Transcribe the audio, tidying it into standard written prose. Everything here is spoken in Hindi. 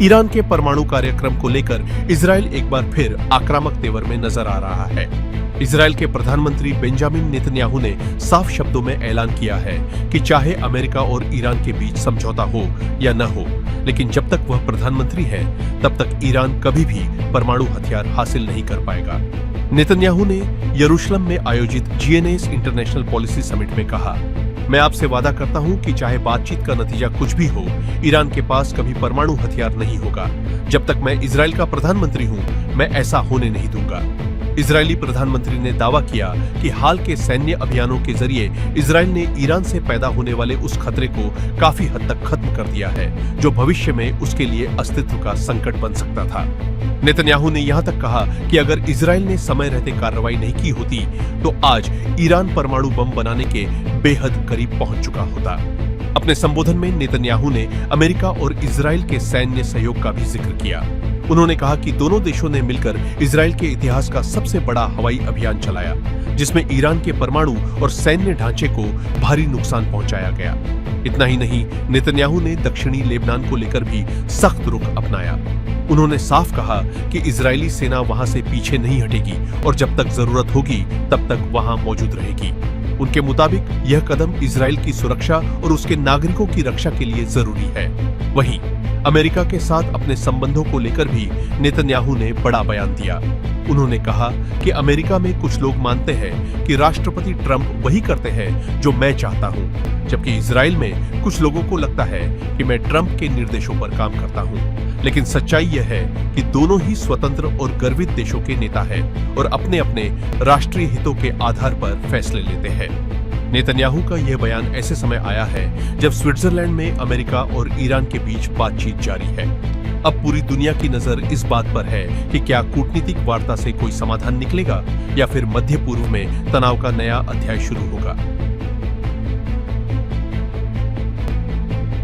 ईरान के परमाणु कार्यक्रम को लेकर इजराइल एक बार फिर आक्रामक तेवर में नजर आ रहा है। इजराइल के प्रधानमंत्री बेंजामिन नेतन्याहू ने साफ शब्दों में ऐलान किया है कि चाहे अमेरिका और ईरान के बीच समझौता हो या न हो, लेकिन जब तक वह प्रधानमंत्री है तब तक ईरान कभी भी परमाणु हथियार हासिल नहीं कर पाएगा। नेतन्याहू ने यरूशलेम में आयोजित GNAS इंटरनेशनल पॉलिसी समिट में कहा, मैं आपसे वादा करता हूं कि चाहे बातचीत का नतीजा कुछ भी हो, ईरान के पास कभी परमाणु हथियार नहीं होगा। जब तक मैं इजराइल का प्रधानमंत्री हूं, मैं ऐसा होने नहीं दूंगा। इजरायली प्रधानमंत्री ने दावा किया कि हाल के सैन्य अभियानों के जरिए इजराइल ने ईरान से पैदा होने वाले उस खतरे को काफी हद तक खत्म कर दिया है, जो भविष्य में उसके लिए अस्तित्व का संकट बन सकता था। नेतन्याहू ने यहां तक कहा कि अगर इजराइल ने समय रहते कार्रवाई नहीं की होती तो आज ईरान परमाणु बम बनाने के बेहद करीब पहुंच चुका होता। अपने संबोधन में नेतन्याहू ने अमेरिका और इजराइल के सैन्य सहयोग का भी जिक्र किया। उन्होंने कहा कि दोनों देशों ने मिलकर इजराइल के इतिहास का सबसे बड़ा हवाई अभियान चलाया, जिसमें ईरान के परमाणु और सैन्य ढांचे को भारी नुकसान पहुंचाया गया। इतना ही नहीं, नेतन्याहू ने दक्षिणी लेबनान को लेकर भी सख्त रुख अपनाया। उन्होंने साफ कहा कि इजरायली सेना वहां से पीछे नहीं हटेगी और जब तक जरूरत होगी तब तक वहां मौजूद रहेगी। उनके मुताबिक यह कदम इजराइल की सुरक्षा और उसके नागरिकों की रक्षा के लिए जरूरी है। वहीं अमेरिका के साथ अपने संबंधों को लेकर भी नेतन्याहू ने बड़ा बयान दिया। उन्होंने कहा कि अमेरिका में कुछ लोग मानते हैं कि राष्ट्रपति ट्रंप वही करते हैं जो मैं चाहता हूं, जबकि इजराइल में कुछ लोगों को लगता है कि मैं ट्रंप के निर्देशों पर काम करता हूं। लेकिन सच्चाई यह है कि दोनों ही स्वतंत्र और गर्वित देशों के नेता हैं और अपने अपने राष्ट्रीय हितों के आधार पर फैसले लेते हैं। नेतन्याहू का यह बयान ऐसे समय आया है जब स्विट्जरलैंड में अमेरिका और ईरान के बीच बातचीत जारी है। अब पूरी दुनिया की नजर इस बात पर है कि क्या कूटनीतिक वार्ता से कोई समाधान निकलेगा या फिर मध्य पूर्व में तनाव का नया अध्याय शुरू होगा।